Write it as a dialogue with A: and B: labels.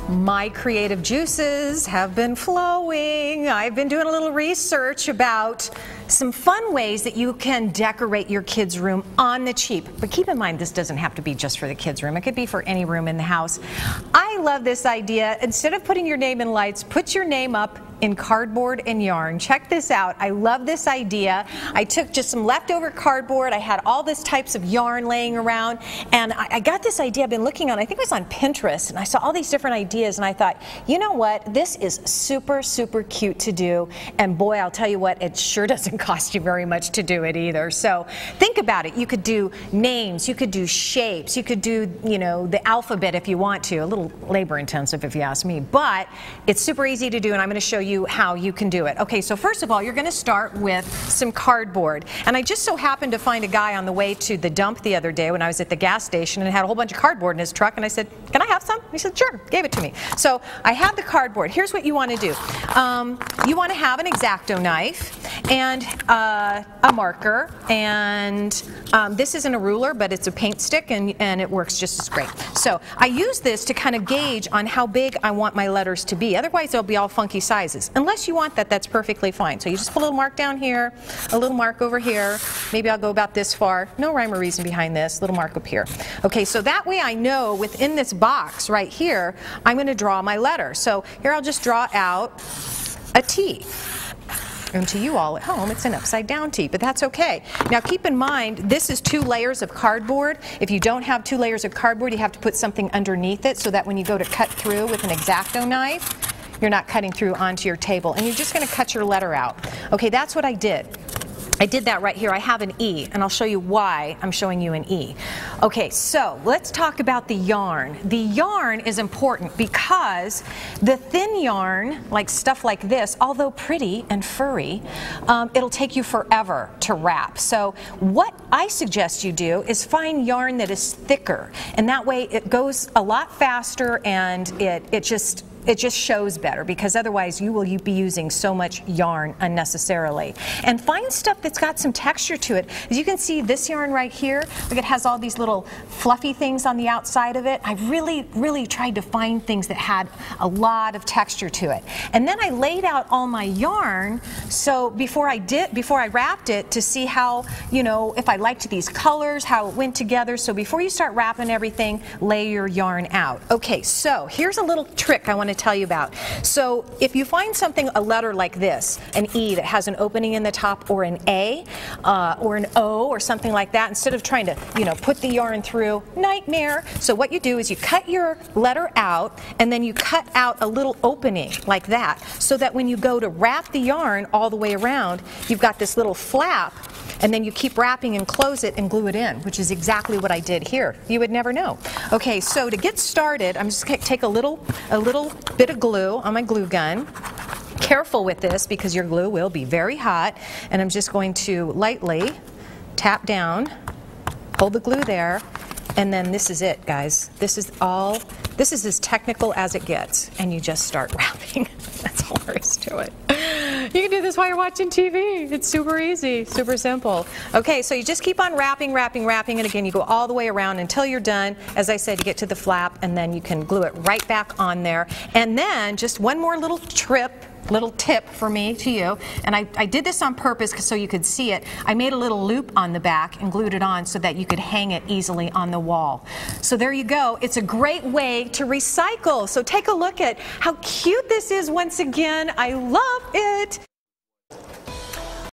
A: My creative juices have been flowing. I've been doing a little research about some fun ways that you can decorate your kids' room on the cheap. But keep in mind, this doesn't have to be just for the kids' room. It could be for any room in the house. I love this idea. Instead of putting your name in lights, put your name up in cardboard and yarn. Check this out. I love this idea. I took just some leftover cardboard. I had all this types of yarn laying around, and I got this idea. I've been looking on, I think it was on Pinterest, and I saw all these different ideas, and I thought, you know what? This is super, super cute to do, and boy, I'll tell you what, it sure doesn't cost you very much to do it either. So think about it. You could do names, you could do shapes, you could do, you know, the alphabet if you want to. A little labor intensive if you ask me, but it's super easy to do, and I'm going to show you how you can do it. Okay, so first of all, you're going to start with some cardboard. And I just so happened to find a guy on the way to the dump the other day when I was at the gas station and had a whole bunch of cardboard in his truck, and I said, can I have some? He said, sure, gave it to me. So I have the cardboard. Here's what you want to do. You want to have an X-Acto knife and a marker, and this isn't a ruler, but it's a paint stick, and it works just as great. So I use this to kind of gauge on how big I want my letters to be. Otherwise, they'll be all funky sizes. Unless you want that, that's perfectly fine. So you just put a little mark down here, a little mark over here. Maybe I'll go about this far. No rhyme or reason behind this. Little mark up here. Okay, so that way I know within this box right here, I'm going to draw my letter. So here I'll just draw out a T. And to you all at home, it's an upside down T, but that's okay. Now keep in mind, this is 2 layers of cardboard. If you don't have 2 layers of cardboard, you have to put something underneath it so that when you go to cut through with an X-Acto knife, you're not cutting through onto your table, and you're just going to cut your letter out. Okay, that's what I did. I did that right here. I have an E, and I'll show you why I'm showing you an E. Okay, so let's talk about the yarn. The yarn is important because the thin yarn, like stuff like this, although pretty and furry, it'll take you forever to wrap. So what I suggest you do is find yarn that is thicker, and that way it goes a lot faster, and it just shows better, because otherwise you will be using so much yarn unnecessarily. And find stuff that's got some texture to it. As you can see, this yarn right here, look, it has all these little fluffy things on the outside of it. I really tried to find things that had a lot of texture to it. And then I laid out all my yarn, so before I wrapped it, to see how, you know, if I liked these colors, how it went together. So before you start wrapping everything, lay your yarn out. Okay, so here's a little trick I want to tell you about. So if you find something, a letter like this, an E that has an opening in the top, or an A, or an O, or something like that, instead of trying to, you know, put the yarn through, nightmare. So what you do is you cut your letter out, and then you cut out a little opening like that, so that when you go to wrap the yarn all the way around, you've got this little flap, and then you keep wrapping and close it and glue it in, which is exactly what I did here. You would never know. Okay, so to get started, I'm just going to take a little bit of glue on my glue gun. Careful with this, because your glue will be very hot, and I'm just going to lightly tap down, hold the glue there, and then this is it, guys. This is as technical as it gets, and you just start wrapping. That's all there is to it. You can do this while you're watching TV. It's super easy, super simple. Okay, so you just keep on wrapping, and again, you go all the way around until you're done. As I said, you get to the flap, and then you can glue it right back on there. And then just one more little tip for me to you, and I did this on purpose so you could see it. I made a little loop on the back and glued it on so that you could hang it easily on the wall. So there you go. It's a great way to recycle. So take a look at how cute this is once again. I love it.